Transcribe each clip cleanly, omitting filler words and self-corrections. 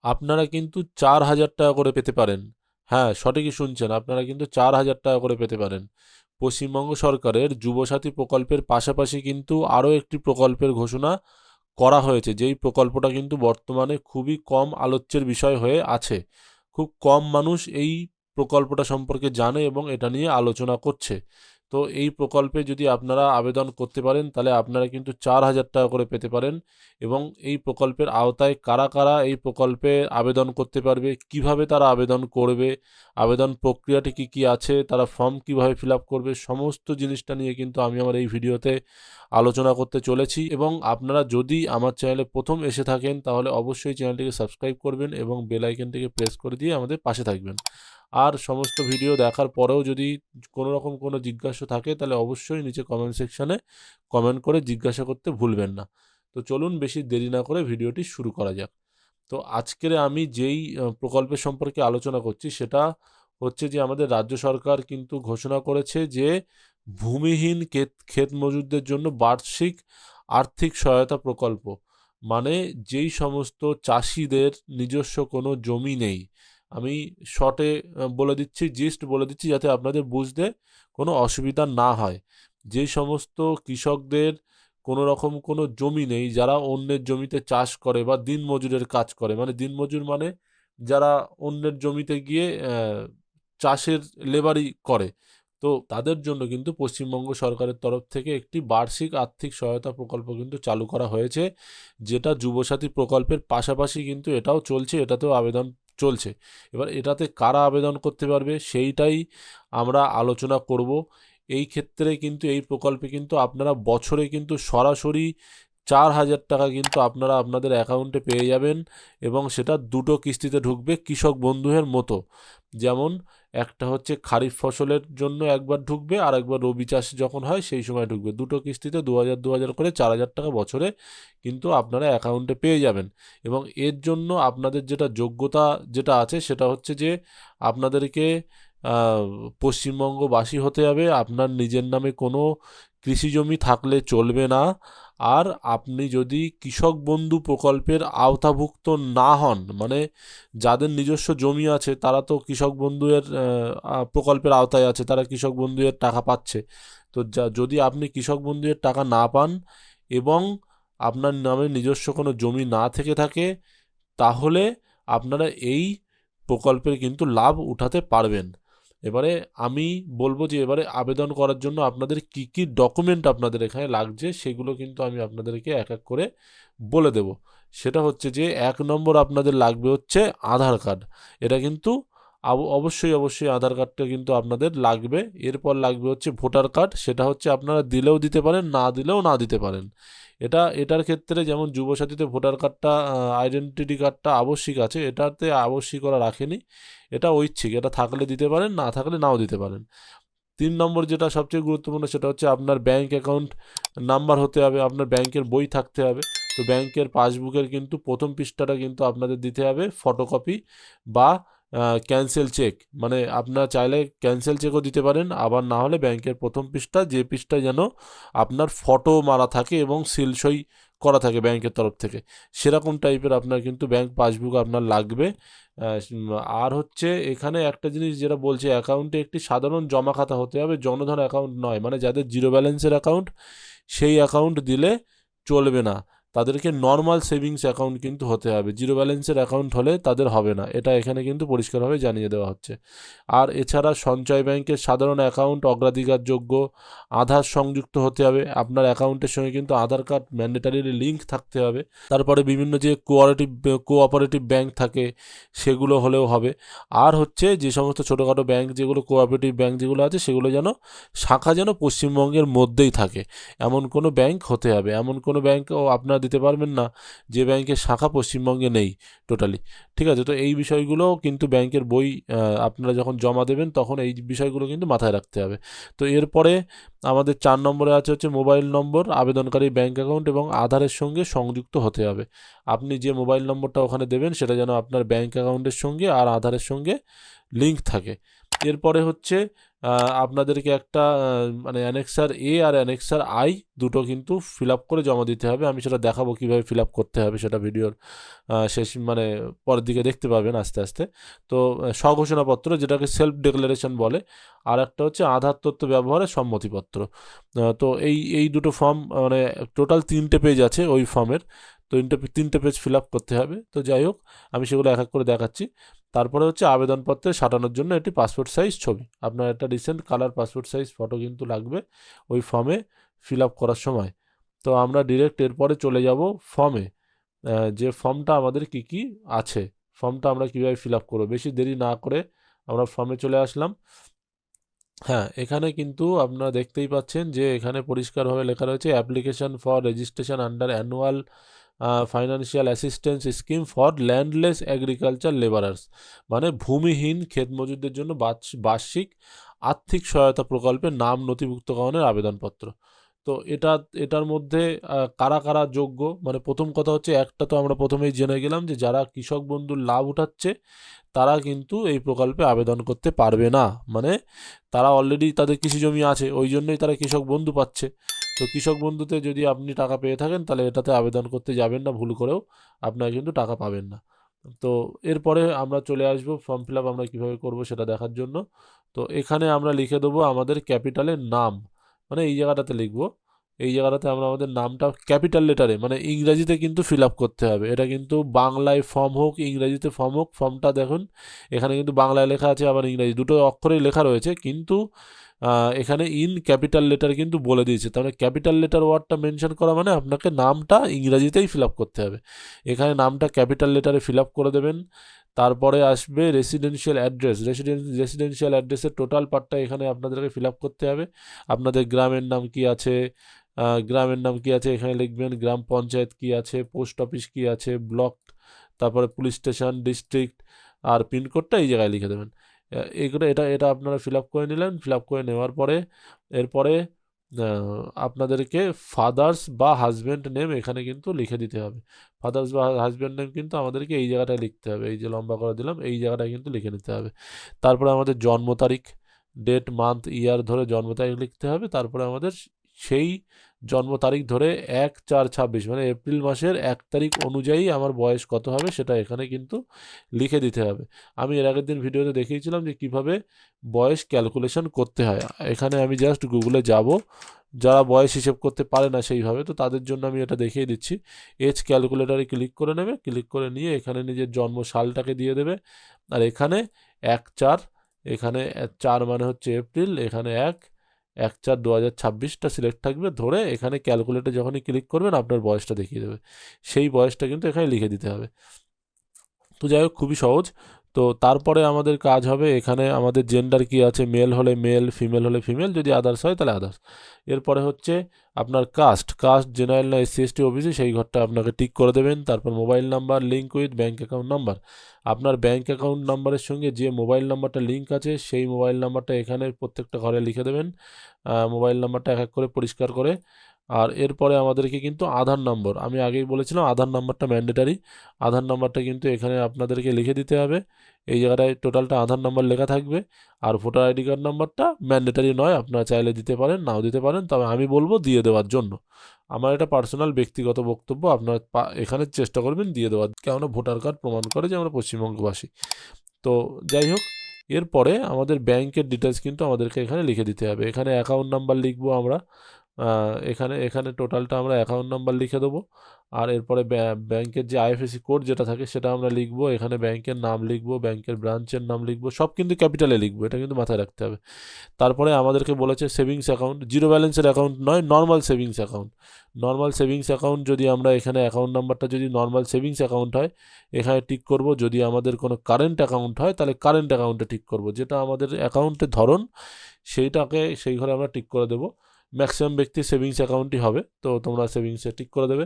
আপনারা কিন্তু 4,000 টাকা করে পেতে পারেন। হ্যাঁ, সঠিকই শুনছেন, আপনারা কিন্তু 4,000 টাকা করে পেতে পারেন। পশ্চিমবঙ্গ সরকারের যুবসাথী প্রকল্পের পাশাপাশি কিন্তু আরও একটি প্রকল্পের ঘোষণা করা হয়েছে, যেই প্রকল্পটা কিন্তু বর্তমানে খুবই কম আলোচ্যের বিষয় হয়ে আছে। খুব কম মানুষ এই প্রকল্পটা সম্পর্কে জানে এবং এটা নিয়ে আলোচনা করছে। তো এই প্রকল্পে যদি আপনারা আবেদন করতে পারেন তাহলে আপনারা কিন্তু 4,000 টাকা করে পেতে পারেন। এবং এই প্রকল্পের আওতায় কারা কারা এই প্রকল্পে আবেদন করতে পারবে, কিভাবে তারা আবেদন করবে, আবেদন প্রক্রিয়াটি কী কী আছে, তারা ফর্ম কিভাবে ফিল আপ করবে, সমস্ত জিনিসটা নিয়ে কিন্তু আমি আমার এই ভিডিওতে আলোচনা করতে চলেছি। এবং আপনারা যদি আমার চ্যানেলে প্রথম এসে থাকেন তাহলে অবশ্যই চ্যানেলটিকে সাবস্ক্রাইব করবেন এবং বেল আইকনটিকে প্রেস করে দিয়ে আমাদের পাশে থাকবেন। আর সমস্ত ভিডিও দেখার পরেও যদি কোনো রকম কোনো জিজ্ঞাসা থাকে তাহলে অবশ্যই নিচে কমেন্ট সেকশানে কমেন্ট করে জিজ্ঞাসা করতে ভুলবেন না। তো চলুন বেশি দেরি না করে ভিডিওটি শুরু করা যাক। তো আজকের আমি যেই প্রকল্পের সম্পর্কে আলোচনা করছি সেটা হচ্ছে যে আমাদের রাজ্য সরকার কিন্তু ঘোষণা করেছে যে ভূমিহীন ক্ষেত মজুরদের জন্য বার্ষিক আর্থিক সহায়তা প্রকল্প। মানে যেই সমস্ত চাষিদের নিজস্ব কোনো জমি নেই, আমি শর্টে বলে দিচ্ছি, জিস্ট বলে দিচ্ছি যাতে আপনাদের বুঝতে কোনো অসুবিধা না হয়। যেই সমস্ত কৃষকদের কোনো রকম কোনো জমি নেই, যারা অন্যের জমিতে চাষ করে বা দিনমজুরের কাজ করে, মানে দিনমজুর মানে যারা অন্যের জমিতে গিয়ে চাষের লেবারি করে, তো তাদের জন্য কিন্তু পশ্চিমবঙ্গ সরকারের তরফ থেকে একটি বার্ষিক আর্থিক সহায়তা প্রকল্প কিন্তু চালু করা হয়েছে, যেটা যুবসাথী প্রকল্পের পাশাপাশি কিন্তু এটাও চলছে, এটাতেও আবেদন চলছে। এবার এটাতে কারা আবেদন করতে পারবে সেইটাই আমরা আলোচনা করব। এই ক্ষেত্রে কিন্তু এই প্রকল্পে কিন্তু আপনারা বছরে কিন্তু সরাসরি 4,000 টাকা কিন্তু আপনারা আপনাদের অ্যাকাউন্টে পেয়ে যাবেন এবং সেটা দুটো কিস্তিতে ঢুকবে কৃষক বন্ধুর মতো। যেমন একটা হচ্ছে খারিফ ফসলের জন্য একবার ঢুকবে আর একবার রবি চাষ যখন হয় সেই সময় ঢুকবে। দুটো কিস্তিতে 2,000 করে 4,000 টাকা বছরে কিন্তু আপনারা অ্যাকাউন্টে পেয়ে যাবেন। এবং এর জন্য আপনাদের যেটা যোগ্যতা যেটা আছে সেটা হচ্ছে যে আপনাদেরকে পশ্চিমবঙ্গবাসী হতে হবে, আপনার নিজের নামে কোনো কৃষি জমি থাকলে চলবে না, আর আপনি যদি কৃষক বন্ধু প্রকল্পের আওতাভুক্ত না হন, মানে যাদের নিজস্ব জমি আছে তারা তো কৃষক বন্ধু এর প্রকল্পের আওতায় আছে, তারা কৃষক বন্ধু এর টাকা পাচ্ছে। তো যদি আপনি কৃষক বন্ধু এর টাকা না পান এবং আপনার নামে নিজস্ব কোনো জমি না থেকে থাকে, তাহলে আপনারা এই প্রকল্পের কিন্তু লাভ উঠাতে পারবেন। এবারে আমি বলবো যে এবারে আবেদন করার জন্য আপনাদের কি কি ডকুমেন্ট আপনাদের এখানে লাগছে সেগুলো কিন্তু আমি আপনাদেরকে এক এক করে বলে দেব। সেটা হচ্ছে যে 1 নম্বর আপনাদের লাগবে হচ্ছে আধার কার্ড। এটা কিন্তু অবশ্যই আধার কার্ডটা কিন্তু আপনাদের লাগবে। এরপর লাগবে হচ্ছে ভোটার কার্ড, সেটা হচ্ছে আপনারা দিলেও দিতে পারেন, না দিলেও না দিতে পারেন। এটার ক্ষেত্রে যেমন যুবসাথীতে ভোটার কার্ডটা আইডেন্টিটি কার্ডটা আবশ্যিক আছে, এটাতে আবশ্যিকতা রাখেনি, এটা ঐচ্ছিক, এটা থাকলে দিতে পারেন, না থাকলে নাও দিতে পারেন। 3 নম্বর যেটা সবচেয়ে গুরুত্বপূর্ণ সেটা হচ্ছে আপনার ব্যাঙ্ক অ্যাকাউন্ট নাম্বার হতে হবে, আপনার ব্যাংকের বই থাকতে হবে। তো ব্যাংকের পাসবুকের কিন্তু প্রথম পৃষ্ঠাটা কিন্তু আপনাদের দিতে হবে ফটোকপি বা ক্যান্সেল চেক, মানে আপনারা চাইলে ক্যান্সেল চেকও দিতে পারেন, আবার না হলে ব্যাংকের প্রথম পৃষ্ঠা, যে পৃষ্ঠায় যেন আপনার ফটো মারা থাকে এবং সিল সই করা থাকে ব্যাংকের তরফ থেকে, সেরকম টাইপের আপনার কিন্তু ব্যাংক পাসবুক আপনার লাগবে। আর হচ্ছে এখানে একটা জিনিস যেটা বলছে, অ্যাকাউন্টে একটি সাধারণ জমা খাতা হতে হবে, জনধন অ্যাকাউন্ট নয়, মানে যাদের জিরো ব্যালেন্সের অ্যাকাউন্ট সেই অ্যাকাউন্ট দিলে চলবে না, তাদেরকে নর্মাল সেভিংস অ্যাকাউন্ট কিন্তু হতে হবে, জিরো ব্যালেন্সের অ্যাকাউন্ট হলে তাদের হবে না, এটা এখানে কিন্তু পরিষ্কারভাবে জানিয়ে দেওয়া হচ্ছে। আর এছাড়া সঞ্চয় ব্যাংকের সাধারণ অ্যাকাউন্ট অগ্রাধিকারযোগ্য, আধার সংযুক্ত হতে হবে, আপনার অ্যাকাউন্টের সঙ্গে কিন্তু আধার কার্ড ম্যান্ডেটারি লিঙ্ক থাকতে হবে। তারপরে বিভিন্ন যে কোঅপারেটিভ ব্যাংক থাকে সেগুলো হলেও হবে। আর হচ্ছে যে সমস্ত ছোটোখাটো ব্যাংক যেগুলো কোঅপারেটিভ ব্যাংক যেগুলো আছে সেগুলো যেন শাখা যেন পশ্চিমবঙ্গের মধ্যেই থাকে, এমন কোনো ব্যাংক হতে হবে। এমন কোনো ব্যাংকও আপনারা দিতে পারবেন না যে ব্যাংকের শাখা পশ্চিমবঙ্গে নেই টোটালি, ঠিক আছে? তো এই বিষয়গুলো কিন্তু ব্যাংকের বই আপনারা যখন জমা দেবেন তখন এই বিষয়গুলো কিন্তু মাথায় রাখতে হবে। তো এরপরে আমাদের 4 নম্বরে আছে হচ্ছে মোবাইল নম্বর, আবেদনকারী ব্যাংক অ্যাকাউন্ট এবং আধারের সঙ্গে সংযুক্ত হতে হবে। আপনি যে মোবাইল নম্বরটা ওখানে দেবেন সেটা যেন আপনার ব্যাংক অ্যাকাউন্টের সঙ্গে আর আধারের সঙ্গে লিঙ্ক থাকে। এরপরে হচ্ছে আপনাদেরকে একটা মানে অ্যানেক্সার এ আর অ্যানেক্সার আই দুটো কিন্তু ফিল আপ করে জমা দিতে হবে। আমি সেটা দেখাবো কীভাবে ফিল আপ করতে হবে, সেটা ভিডিওর শেষ মানে পরের দিকে দেখতে পাবেন আস্তে আস্তে। তো স্বঘোষণাপত্র, যেটাকে সেলফ ডিক্লারেশন বলে, আর একটা হচ্ছে আধার তথ্য ব্যবহারের সম্মতিপত্র। তো এই দুটো ফর্ম মানে টোটাল 3টে পেজ আছে ওই ফর্মের। তো তিনটে পেজ ফিল আপ করতে হবে। তো যাই হোক, আমি সেগুলো এক এক করে দেখাচ্ছি। তারপরে হচ্ছে আবেদনপত্রে সাটানোর জন্য একটি পাসপোর্ট সাইজ ছবি, আপনার একটা recent colour passport size photo কিন্তু লাগবে ওই ফর্মে ফিল আপ করার সময়। তো আমরা ডিরেক্ট এরপরে চলে যাব ফর্মে, যে ফর্মটা আমাদের কি কি আছে, ফর্মটা আমরা কীভাবে ফিল আপ করবো। বেশি দেরি না করে আমরা ফর্মে চলে আসলাম। হ্যাঁ, এখানে কিন্তু আপনারা দেখতেই পাচ্ছেন যে এখানে পরিষ্কারভাবে লেখা রয়েছে application for registration under annual financial assistance scheme for landless agriculture labourers, মানে ভূমিহীন ক্ষেত মজুরদের জন্য বার্ষিক আর্থিক সহায়তা প্রকল্পে নাম নথিভুক্তকরণের আবেদনপত্র। তো এটার মধ্যে কারা কারা যোগ্য, মানে প্রথম কথা হচ্ছে একটা তো আমরা প্রথমেই জেনে গেলাম যে যারা কৃষক বন্ধুর লাভ উঠাচ্ছে তারা কিন্তু এই প্রকল্পে আবেদন করতে পারবে না। মানে তারা অলরেডি তাদের কৃষি জমি আছে, ওই জন্যই তারা কৃষক বন্ধু পাচ্ছে। তো কৃষক বন্ধুতে যদি আপনি টাকা পেয়ে থাকেন তাহলে এটাতে আবেদন করতে যাবেন না ভুল করেও, আপনারা কিন্তু টাকা পাবেন না। তো এরপরে আমরা চলে আসব ফর্ম ফিল আপ আমরা কীভাবে করব সেটা দেখার জন্য। তো এখানে আমরা লিখে দেবো আমাদের ক্যাপিটালের নাম, মানে এই জায়গাটাতে লিখব, এই জায়গাটাতে আমরা আমাদের নামটা ক্যাপিটাল লেটারে মানে ইংরাজিতে কিন্তু ফিল আপ করতে হবে। এটা কিন্তু বাংলায় ফর্ম হোক ইংরাজিতে ফর্ম হোক, ফর্মটা দেখুন এখানে কিন্তু বাংলায় লেখা আছে আবার ইংরাজি দুটো অক্ষরেই লেখা রয়েছে, কিন্তু এখানে ইন ক্যাপিটাল লেটার কিন্তু বলে দিয়েছে। তাহলে ক্যাপিটাল লেটার ওয়ার্ডটা মেনশন করা মানে আপনাকে নামটা ইংরাজিতেই ফিল আপ করতে হবে। এখানে নামটা ক্যাপিটাল লেটারে ফিল আপ করে দেবেন। তারপরে আসবে রেসিডেন্সিয়াল অ্যাড্রেস, রেসিডেন্সিয়াল অ্যাড্রেসের টোটাল পার্টটা এখানে আপনাদেরকে ফিল আপ করতে হবে। আপনাদের গ্রামের নাম কি আছে, গ্রামের নাম কি আছে এখানে লিখবেন, গ্রাম পঞ্চায়েত কি আছে, পোস্ট অফিস কি আছে, ব্লক, তারপরে পুলিশ স্টেশন, ডিস্ট্রিক্ট, আর পিনকোডটা এই জায়গায় লিখে দেবেন। এগুলো এটা এটা আপনারা ফিল আপ করে নিলেন। ফিল আপ করে নেওয়ার পরে এরপরে আপনাদেরকে ফাদার্স বা হাজব্যান্ড নেম এখানে কিন্তু লিখে দিতে হবে। ফাদার্স বা হাজব্যান্ড নেম কিন্তু আমাদেরকে এই জায়গাটায় লিখতে হবে, এই যে লম্বা করে দিলাম এই জায়গাটায় কিন্তু লিখে নিতে হবে। তারপরে আমাদের জন্ম তারিখ, ডেট মান্থ ইয়ার ধরে জন্ম তারিখ লিখতে হবে। তারপরে আমাদের সেই জন্ম তারিখ ধরে 1/4/26 মানে এপ্রিল মাসের 1 তারিখ অনুযায়ী আমার বয়স কত হবে সেটা এখানে কিন্তু লিখে দিতে হবে। আমি এর আগের দিন ভিডিওতে দেখিয়েছিলাম যে কিভাবে বয়স ক্যালকুলেশন করতে হয়। এখানে আমি জাস্ট গুগলে যাব, যারা বয়স হিসেব করতে পারে না সেইভাবে, তো তাদের জন্য আমি এটা দেখিয়ে দিচ্ছি। এজ ক্যালকুলেটারে ক্লিক করে নেবে, ক্লিক করে নিয়ে এখানে নিজের জন্ম সালটাকে দিয়ে দেবে। আর এখানে 1/4, এখানে 4 মানে হচ্ছে এপ্রিল, এখানে 1/4/2026টা সিলেক্ট থাকবে, ধরে এখানে ক্যালকুলেটর যখনই ক্লিক করবেন আপনার বয়সটা দেখিয়ে দেবে। সেই বয়সটা কিন্তু এখানে লিখে দিতে হবে। তো যাই হোক খুবই সহজ। তো তারপরে আমাদের কাজ হবে এখানে আমাদের জেন্ডার কি আছে, মেল হলে মেল, ফিমেল হলে ফিমেল, যদি আদার্স হয় তাহলে আদার্স। এরপরে হচ্ছে আপনার কাস্ট জেনারেল না SC ST OBC সেই ঘরটা আপনাকে টিক করে দেবেন। তারপর mobile number link with bank account number, আপনার ব্যাঙ্ক অ্যাকাউন্ট নাম্বারের সঙ্গে যে মোবাইল নাম্বারটা লিঙ্ক আছে সেই মোবাইল নাম্বারটা এখানে প্রত্যেকটা ঘরে লিখে দেবেন, মোবাইল নাম্বারটা এক এক করে পরিষ্কার করে। আর এরপরে আমাদেরকে কিন্তু আধার নম্বর, আমি আগেই বলেছিলাম আধার নাম্বারটা ম্যান্ডেটারি, আধার নাম্বারটা কিন্তু এখানে আপনাদেরকে লিখে দিতে হবে। এই জায়গাটায় টোটালটা আধার নাম্বার লেখা থাকবে। আর ভোটার আইডি কার্ড নাম্বারটা ম্যান্ডেটারি নয়, আপনারা চাইলে দিতে পারেন নাও দিতে পারেন, তবে আমি বলবো দিয়ে দেওয়ার জন্য। আমার এটা পার্সোনাল ব্যক্তিগত বক্তব্য, আপনারা এখানে চেষ্টা করবেন দিয়ে দেওয়ার, কেননা ভোটার কার্ড প্রমাণ করে যে আমরা পশ্চিমবঙ্গবাসী। তো যাই হোক, এরপরে আমাদের ব্যাংকের ডিটেলস কিন্তু আমাদেরকে এখানে লিখে দিতে হবে। এখানে অ্যাকাউন্ট নাম্বার লিখবো আমরা, এখানে এখানে টোটালটা আমরা অ্যাকাউন্ট নাম্বার লিখে দেবো। আর এরপরে ব্যাংকের যে IFSC কোড যেটা থাকে সেটা আমরা লিখবো, এখানে ব্যাংকের নাম লিখবো, ব্যাংকের ব্রাঞ্চের নাম লিখবো, সব কিন্তু ক্যাপিটালে লিখবো, এটা কিন্তু মাথায় রাখতে হবে। তারপরে আমাদেরকে বলেছে সেভিংস অ্যাকাউন্ট, জিরো ব্যালেন্সের অ্যাকাউন্ট নয়, normal savings account. Normal savings account যদি আমরা এখানে অ্যাকাউন্ট নাম্বারটা যদি নর্মাল সেভিংস অ্যাকাউন্ট হয় এখানে টিক করব, যদি আমাদের কোনো কারেন্ট অ্যাকাউন্ট হয় তাহলে কারেন্ট অ্যাকাউন্টে টিক করব, যেটা আমাদের অ্যাকাউন্টের ধরন সেইটাকে সেই ঘরে আমরা টিক করে দেবো। ম্যাক্সিমাম ব্যক্তি সেভিংস অ্যাকাউন্টই হবে, তো তোমরা সেভিংসে টিক করে দেবে।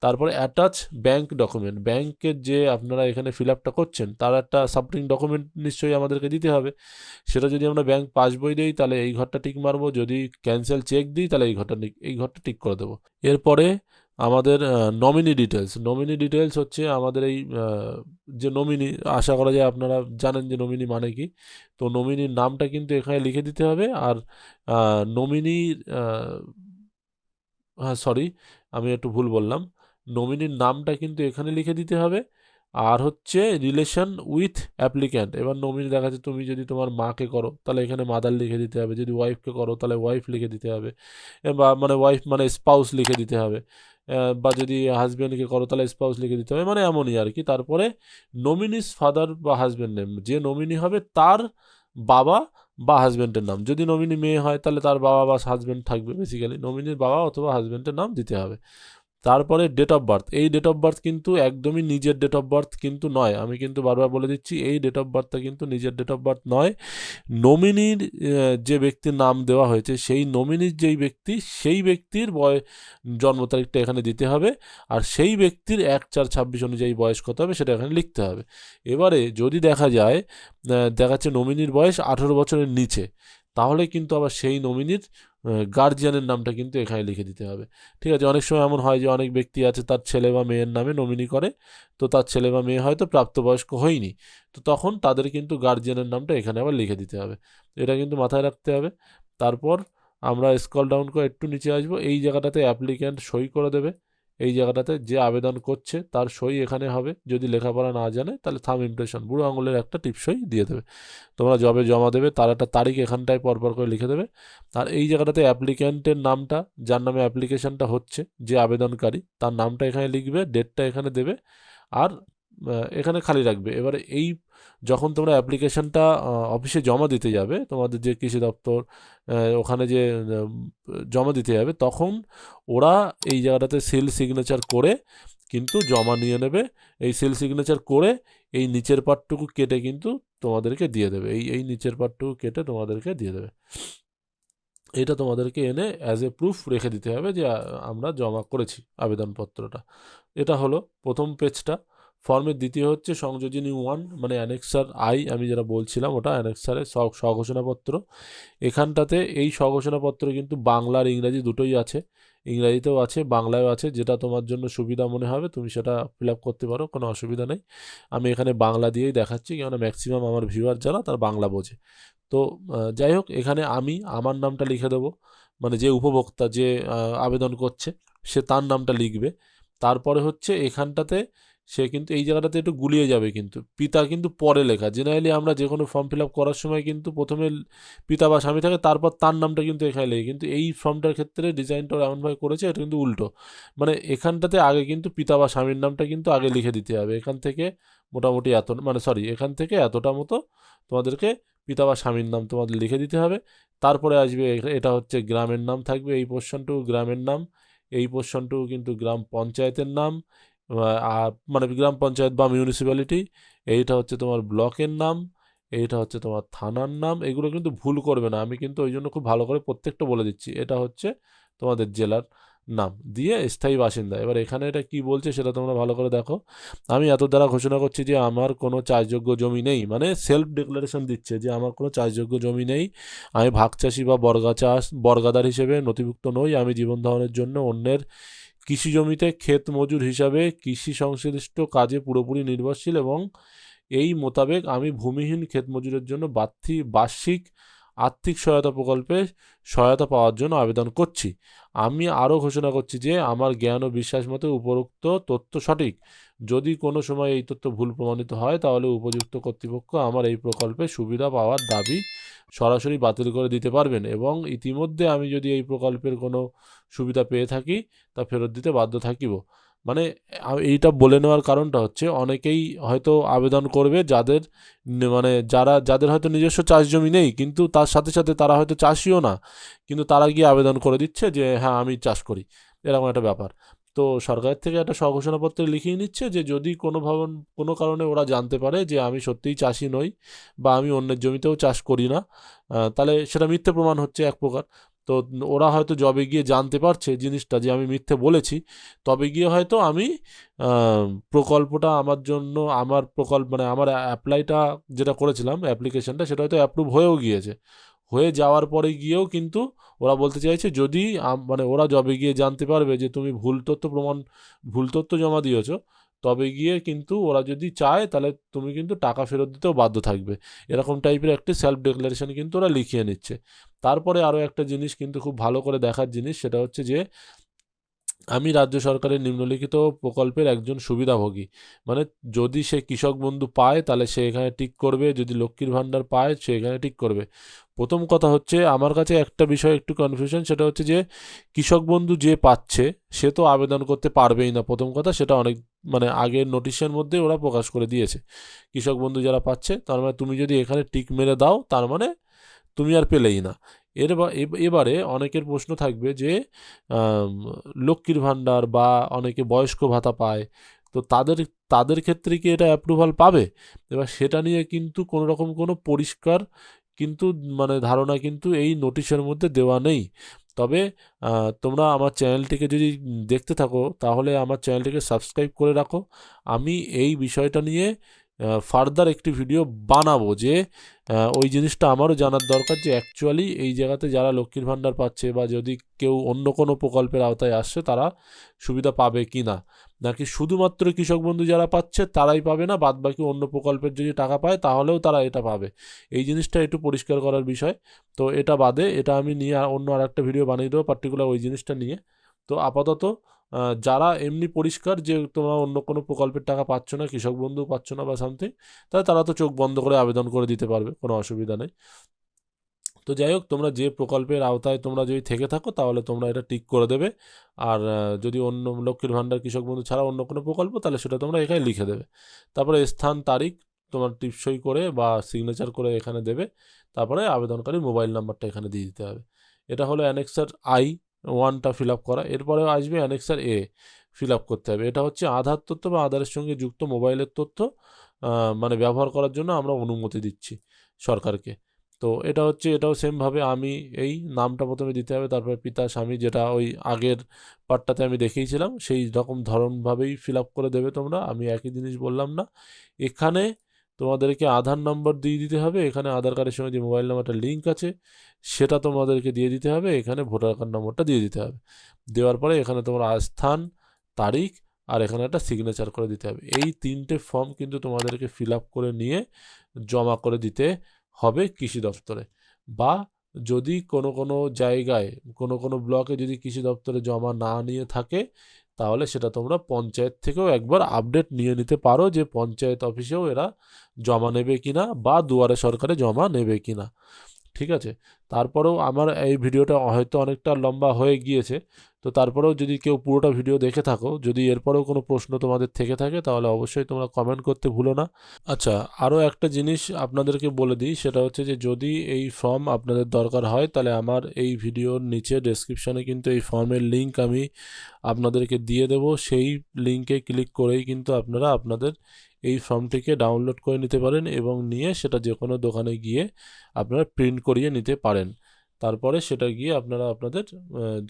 তারপরে অ্যাটাচ ব্যাঙ্ক ডকুমেন্ট, ব্যাংকের যে আপনারা এখানে ফিল আপটা করছেন তার একটা সাপোর্টিং ডকুমেন্ট নিশ্চয়ই আমাদেরকে দিতে হবে। সেটা যদি আমরা ব্যাংক পাসবই দিই তাহলে এই ঘরটা টিক মারবো, যদি ক্যান্সেল চেক দিই তাহলে এই ঘরটা টিক করে দেবো। এরপরে আমাদের নমিনি ডিটেলস হচ্ছে আমাদের এই যে নমিনি, আশা করা যায় আপনারা জানেন যে নমিনি মানে কি। তো নমিনির নামটা কিন্তু এখানে লিখে দিতে হবে। আর নমিনির হ্যাঁ সরি, আমি একটু ভুল বললাম, নমিনির নামটা কিন্তু এখানে লিখে দিতে হবে। আর হচ্ছে রিলেশন উইথ অ্যাপ্লিক্যান্ট, এবার নমিনি দেখা যাচ্ছে তুমি যদি তোমার মাকে করো তাহলে এখানে মাদার লিখে দিতে হবে, যদি ওয়াইফকে করো তাহলে ওয়াইফ লিখে দিতে হবে, বা মানে ওয়াইফ মানে স্পাউস লিখে দিতে হবে, বা যদি হাজব্যান্ডকে করো তাহলে স্পাউস লিখে দিতে হবে, মানে এমনই আর কি। তারপরে নমিনিস ফাদার বা হাজব্যান্ড নেম, যে নমিনি হবে তার বাবা বা হাজব্যান্ডের নাম, যদি নমিনি মেয়ে হয় তাহলে তার বাবা বা হাজব্যান্ড থাকবে, বেসিক্যালি নমিনির বাবা অথবা হাজব্যান্ডের নাম দিতে হবে। তারপরে ডেট অফ বার্থ, এই ডেট অফ বার্থ কিন্তু একদমই নিজের ডেট অফ বার্থ কিন্তু নয়, আমি কিন্তু বারবার বলে দিচ্ছি এই ডেট অফ বার্থটা কিন্তু নিজের ডেট অফ বার্থ নয়। নমিনির যে ব্যক্তির নাম দেওয়া হয়েছে সেই নমিনির যেই ব্যক্তি সেই ব্যক্তির জন্ম তারিখটা এখানে দিতে হবে, আর সেই ব্যক্তির 1/4/26 অনুযায়ী বয়স কত হবে সেটা এখানে লিখতে হবে। এবারে যদি দেখা যায় দেখাচ্ছে নমিনির বয়স 18 বছরের নিচে, তাহলে কিন্তু আবার সেই নমিনির গার্জিয়ানের নামটা কিন্তু এখানে লিখে দিতে হবে। ঠিক আছে, অনেক সময় এমন হয় যে অনেক ব্যক্তি আছে তার ছেলে বা মেয়ের নামে নমিনি করে, তো তার ছেলে বা মেয়ে হয়তো প্রাপ্তবয়স্ক হয়নি, তো তখন তাদের কিন্তু গার্জিয়ানের নামটা এখানে আবার লিখে দিতে হবে। এটা কিন্তু মাথায় রাখতে হবে। তারপর আমরা স্ক্রল ডাউন করে একটু নিচে আসবো, এই জায়গাটাতে অ্যাপ্লিক্যান্ট সই করে দেবে, এই জায়গাটাতে যে আবেদন করছে তার সই এখানে হবে, যদি লেখাপড়া না জানে তাহলে থাম্ব ইমপ্রেশন বুড়ো আঙুলের একটা টিপসই দিয়ে দেবে। তোমরা জবে জমা দেবে তার একটা তারিখ এখানটায় পরপর করে লিখে দেবে। আর এই জায়গাটাতে অ্যাপ্লিক্যান্টের নামটা, যার নামে অ্যাপ্লিকেশনটা হচ্ছে, যে আবেদনকারী তার নামটা এখানে লিখবে, ডেটটা এখানে দেবে, আর এখানে খালি রাখবে। এবারে এই যখন তোমরা অ্যাপ্লিকেশনটা অফিসে জমা দিতে যাবে, তোমাদের যে কৃষি দপ্তর ওখানে যে জমা দিতে যাবে, তখন ওরা এই জায়গাটাতে সিল সিগনেচার করে কিন্তু জমা নিয়ে নেবে। এই সিল সিগনেচার করে এই নিচের পার্টটুকু কেটে কিন্তু তোমাদেরকে দিয়ে দেবে, এই নিচের পার্টটুকু কেটে তোমাদেরকে দিয়ে দেবে। এটা তোমাদেরকে এনে অ্যাজ এ প্রুফ রেখে দিতে হবে যে আমরা জমা করেছি আবেদনপত্রটা। এটা হলো প্রথম পেজটা। ফর্মের দ্বিতীয় হচ্ছে সংযোজনী 1, মানে অ্যানেক্সার আই, আমি যেটা বলছিলাম ওটা অ্যানেক্সারের স্বঘোষণাপত্র। এখানটাতে এই স্বঘোষণাপত্র কিন্তু বাংলা আর ইংরাজি দুটোই আছে, ইংরাজিতেও আছে বাংলায়ও আছে, যেটা তোমার জন্য সুবিধা মনে হবে তুমি সেটা ফিল আপ করতে পারো, কোনো অসুবিধা নেই। আমি এখানে বাংলা দিয়েই দেখাচ্ছি, কেননা ম্যাক্সিমাম আমার ভিউয়ার যারা তার বাংলা বোঝে। তো যাই হোক, এখানে আমি আমার নামটা লিখে দেবো, মানে যে উপভোক্তা যে আবেদন করছে সে তার নামটা লিখবে। তারপরে হচ্ছে এখানটাতে সে কিন্তু এই জায়গাটাতে একটু গুলিয়ে যাবে, কিন্তু পিতা কিন্তু পরে লেখা। জেনারেলি আমরা যে কোনো ফর্ম ফিল আপ করার সময় কিন্তু প্রথমে পিতা বা স্বামী থাকে, তারপর তার নামটা কিন্তু এখানে লেগে, কিন্তু এই ফর্মটার ক্ষেত্রে ডিজাইনটা এমনভাবে করেছে এটা কিন্তু উল্টো, মানে এখানটাতে আগে কিন্তু পিতা বা স্বামীর নামটা কিন্তু আগে লিখে দিতে হবে। এখান থেকে মোটামুটি এত, মানে সরি, এখান থেকে এতটা মতো তোমাদেরকে পিতা বা স্বামীর নাম তোমাদের লিখে দিতে হবে। তারপরে আসবে এটা হচ্ছে গ্রামের নাম থাকবে, এই পোর্শনটুকু গ্রামের নাম, এই পোর্শনটুকু কিন্তু গ্রাম পঞ্চায়েতের নাম, মানে গ্রাম পঞ্চায়েত বা মিউনিসিপ্যালিটি। এইটা হচ্ছে তোমার ব্লকের নাম, এইটা হচ্ছে তোমার থানার নাম। এগুলো কিন্তু ভুল করবে না, আমি কিন্তু ওই জন্য খুব ভালো করে প্রত্যেকটা বলে দিচ্ছি। এটা হচ্ছে তোমাদের জেলার নাম দিয়ে স্থায়ী বাসিন্দা। এবার এখানে এটা কি বলছে সেটা তোমরা ভালো করে দেখো। আমি এত দ্বারা ঘোষণা করছি যে আমার কোনো চাষযোগ্য জমি নেই, মানে সেলফ ডিক্লারেশন দিচ্ছে যে আমার কোনো চাষযোগ্য জমি নেই, আমি ভাগ চাষি বা বর্গাদার হিসেবে নথিভুক্ত নই, আমি জীবন ধারণের জন্য অন্যের কৃষি জমিতে ক্ষেত মজুর হিসাবে কৃষি সংশ্লিষ্ট কাজে পুরোপুরি নির্ভরশীল, এবং এই মোতাবেক আমি ভূমিহীন ক্ষেত মজুরের জন্য বার্ষিক আর্থিক সহায়তা প্রকল্পে সহায়তা পাওয়ার জন্য আবেদন করছি। আমি আরও ঘোষণা করছি যে আমার জ্ঞান ও বিশ্বাস মতে উপরোক্ত তথ্য সঠিক। যদি কোনো সময় এই তথ্য ভুল প্রমাণিত হয় তাহলে উপযুক্ত কর্তৃপক্ষ আমার এই প্রকল্পে সুবিধা পাওয়ার দাবি সরাসরি বাতিল করে দিতে পারবেন, এবং ইতিমধ্যে আমি যদি এই প্রকল্পের কোনো সুবিধা পেয়ে থাকি তা ফেরত দিতে বাধ্য থাকিব। মানে এইটা বলে নেওয়ার কারণটা হচ্ছে অনেকেই হয়তো আবেদন করবে যাদের মানে যাদের হয়তো নিজস্ব চাষ জমি নেই, কিন্তু তার সাথে সাথে তারা হয়তো চাষিও না, কিন্তু তারা গিয়ে আবেদন করে দিচ্ছে যে হ্যাঁ আমি চাষ করি, এরকম একটা ব্যাপার। তো সরকারের থেকে একটা স্বঘোষণাপত্রে লিখিয়ে নিচ্ছে যে যদি কোনো কারণে ওরা জানতে পারে যে আমি সত্যিই চাষি নই বা আমি অন্যের জমিতেও চাষ করি না, তাহলে সেটা মিথ্যে প্রমাণ হচ্ছে এক প্রকার। তো ওরা হয়তো জবে গিয়ে জানতে পারছে জিনিসটা যে আমি মিথ্যে বলেছি, তবে গিয়ে হয়তো আমি প্রকল্পটা আমার জন্য, আমার প্রকল্প মানে আমার অ্যাপ্লাইটা যেটা করেছিলাম অ্যাপ্লিকেশনটা, সেটা হয়তো অ্যাপ্রুভ হয়েও গিয়েছে, হয়ে যাওয়ার পরে গিয়েও কিন্তু ওরা বলতে চাইছে যদি মানে ওরা যবে গিয়ে জানতে পারবে যে তুমি ভুল তথ্য জমা দিয়েছো, তবে গিয়ে কিন্তু ওরা যদি চায় তাহলে তুমি কিন্তু টাকা ফেরত দিতেও বাধ্য থাকবে। এরকম টাইপের একটি সেলফ ডিক্লারেশন কিন্তু ওরা লিখিয়ে নিচ্ছে। তারপরে আরও একটা জিনিস কিন্তু খুব ভালো করে দেখার জিনিস, সেটা হচ্ছে যে আমি রাজ্য সরকারের নিম্নলিখিত প্রকল্পের একজন সুবিধাভোগী। মানে যদি সে কৃষক বন্ধু পায় তাহলে সে এখানে টিক করবে, যদি লক্ষ্মীর ভাণ্ডার পায় সে এখানে টিক করবে। প্রথম কথা হচ্ছে আমার কাছে একটা বিষয় একটু কনফিউশন, সেটা হচ্ছে যে কৃষক বন্ধু যে পাচ্ছে সে তো আবেদন করতে পারবেই না। প্রথম কথা সেটা অনেক মানে আগের নোটিশের মধ্যে ওরা প্রকাশ করে দিয়েছে। কৃষক বন্ধু যারা পাচ্ছে তার মানে তুমি যদি এখানে টিক মেরে দাও তার মানে তুমি আর পেলেই না। এবারে অনেকের প্রশ্ন থাকবে যে আম, লক্ষ্মীর ভাণ্ডার বা অনেকে বয়স্ক ভাতা পায়, তো তাদের ক্ষেত্রে কি এটা অ্যাপ্রুভাল পাবে? এবার সেটা নিয়ে কিন্তু কোনো রকম কোনো পরিষ্কার কিন্তু মানে ধারণা কিন্তু এই নোটিশের মধ্যে দেওয়া নেই। তবে তোমরা আমার চ্যানেলটিকে যদি দেখতে থাকো তাহলে আমার চ্যানেলটিকে সাবস্ক্রাইব করে রাখো। আমি এই বিষয়টা নিয়ে ফার্দার একটি ভিডিও বানাবো যে ওই জিনিসটা আমারও জানার দরকার যে অ্যাকচুয়ালি এই জায়গাতে যারা লক্ষ্মীর ভাণ্ডার পাচ্ছে বা যদি কেউ অন্য কোনো প্রকল্পের আওতায় আসছে তারা সুবিধা পাবে কি না, নাকি শুধুমাত্র কৃষক বন্ধু যারা পাচ্ছে তারাই পাবে না, বাদ বাকি অন্য প্রকল্পের যদি টাকা পায় তাহলেও তারা এটা পাবে। এই জিনিসটা একটু পরিষ্কার করার বিষয়। তো এটা বাদে এটা আমি নিয়ে অন্য আর একটা ভিডিও বানিয়ে দেবো পার্টিকুলার ওই জিনিসটা নিয়ে। তো আপাতত যারা এমনি পরিষ্কার যে তোমরা অন্য কোনো প্রকল্পের টাকা পাচ্ছ না, কৃষক বন্ধু পাচ্ছ না বা সামথিং, তাহলে তারা তো চোখ বন্ধ করে আবেদন করে দিতে পারবে, কোনো অসুবিধা নেই। তো যাই হোক, তোমরা যে প্রকল্পের আওতায় তোমরা যদি থেকে থাকো তাহলে তোমরা এটা টিক করে দেবে। আর যদি অন্য লক্ষ্মীর ভাণ্ডার কৃষক বন্ধু ছাড়া অন্য কোনো প্রকল্প তাহলে সেটা তোমরা এখানে লিখে দেবে। তারপরে স্থান তারিখ তোমার টিপসই করে বা সিগনেচার করে এখানে দেবে। তারপরে আবেদনকারী মোবাইল নাম্বারটা এখানে দিয়ে দিতে হবে। এটা হলো অ্যানেক্সার I-1টা ফিল আপ করা। এরপরে আসবে অ্যানেক্সার A ফিল আপ করতে হবে। এটা হচ্ছে আধার তথ্য বা আধারের সঙ্গে যুক্ত মোবাইলের তথ্য মানে ব্যবহার করার জন্য আমরা অনুমতি দিচ্ছি সরকারকে। তো এটা হচ্ছে এটাও সেমভাবে আমি এই নামটা প্রথমে দিতে হবে, তারপরে পিতা স্বামী যেটা ওই আগের পার্টটাতে আমি দেখিয়েছিলাম সেই রকম ধরনভাবেই ফিল আপ করে দেবে তোমরা। আমি একই জিনিস বললাম না। এখানে তোমাদেরকে আধার নম্বর দিয়ে দিতে হবে, এখানে আধার কার্ডের সঙ্গে যে মোবাইল নাম্বারটা লিঙ্ক আছে সেটা তোমাদেরকে দিয়ে দিতে হবে, এখানে ভোটার কার্ড নম্বরটা দিয়ে দিতে হবে। দেওয়ার পরে এখানে তোমরা স্থান তারিখ আর এখানে একটা সিগনেচার করে দিতে হবে। এই তিনটে ফর্ম কিন্তু তোমাদেরকে ফিল আপ করে নিয়ে জমা করে দিতে হবে কৃষি দপ্তরে। বা যদি কোনো কোনো জায়গায় কোনো কোনো ব্লকে যদি কৃষি দপ্তরে জমা না নিয়ে থাকে তাহলে সেটা তোমরা পঞ্চায়েত থেকেও একবার আপডেট নিয়ে নিতে পারো যে পঞ্চায়েত অফিসেও এরা জমা নেবে কিনা বা দুয়ারে সরকারে জমা নেবে কিনা। ঠিক আছে? তারপরেও আমার এই ভিডিওটা হয়তো অনেকটা লম্বা হয়ে গিয়েছে, তো তারপরেও যদি কেউ পুরোটা ভিডিও দেখে থাকো, যদি এরপরেও কোনো প্রশ্ন তোমাদের থেকে থাকে তাহলে অবশ্যই তোমরা কমেন্ট করতে ভুলো না। আচ্ছা, আরও একটা জিনিস আপনাদেরকে বলে দিই, সেটা হচ্ছে যে যদি এই ফর্ম আপনাদের দরকার হয় তাহলে আমার এই ভিডিওর নিচে ডেসক্রিপশানে কিন্তু এই ফর্মের লিঙ্ক আমি আপনাদেরকে দিয়ে দেব। সেই লিঙ্কে ক্লিক করেই কিন্তু আপনারা আপনাদের এই ফর্মটিকে ডাউনলোড করে নিতে পারেন এবং নিয়ে সেটা যে কোনো দোকানে গিয়ে আপনারা প্রিন্ট করিয়ে নিতে পারেন। তারপরে সেটা গিয়ে আপনারা আপনাদের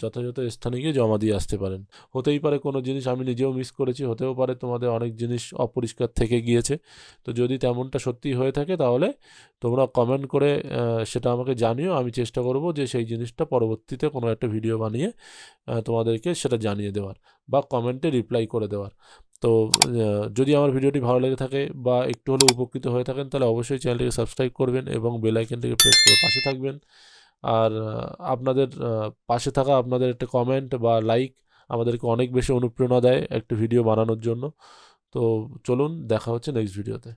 যথাযথ স্থানে গিয়ে জমা দিয়ে আসতে পারেন। হতেই পারে কোনো জিনিস আমি নিজেও মিস করেছি, হতেও পারে তোমাদের অনেক জিনিস অপরিষ্কার থেকে গিয়েছে। তো যদি তেমনটা সত্যি হয়ে থাকে তাহলে তোমরা কমেন্ট করে সেটা আমাকে জানিও। আমি চেষ্টা করব যে সেই জিনিসটা পরবর্তীতে কোনো একটা ভিডিও বানিয়ে তোমাদেরকে সেটা জানিয়ে দেওয়ার বা কমেন্টে রিপ্লাই করে দেওয়ার। তো যদি আমার ভিডিওটি ভালো লেগে থাকে বা একটু হলেও উপকৃত হয়ে থাকেন তাহলে অবশ্যই চ্যানেলটিকে সাবস্ক্রাইব করবেন এবং বেল আইকনটিকে প্রেস করে পাশে থাকবেন। আর আপনাদের পাশে থাকা আপনাদের একটা কমেন্ট বা লাইক আমাদেরকে অনেক বেশি অনুপ্রেরণা দেয় একটি ভিডিও বানানোর জন্য। তো চলুন, দেখা হচ্ছে নেক্সট ভিডিওতে।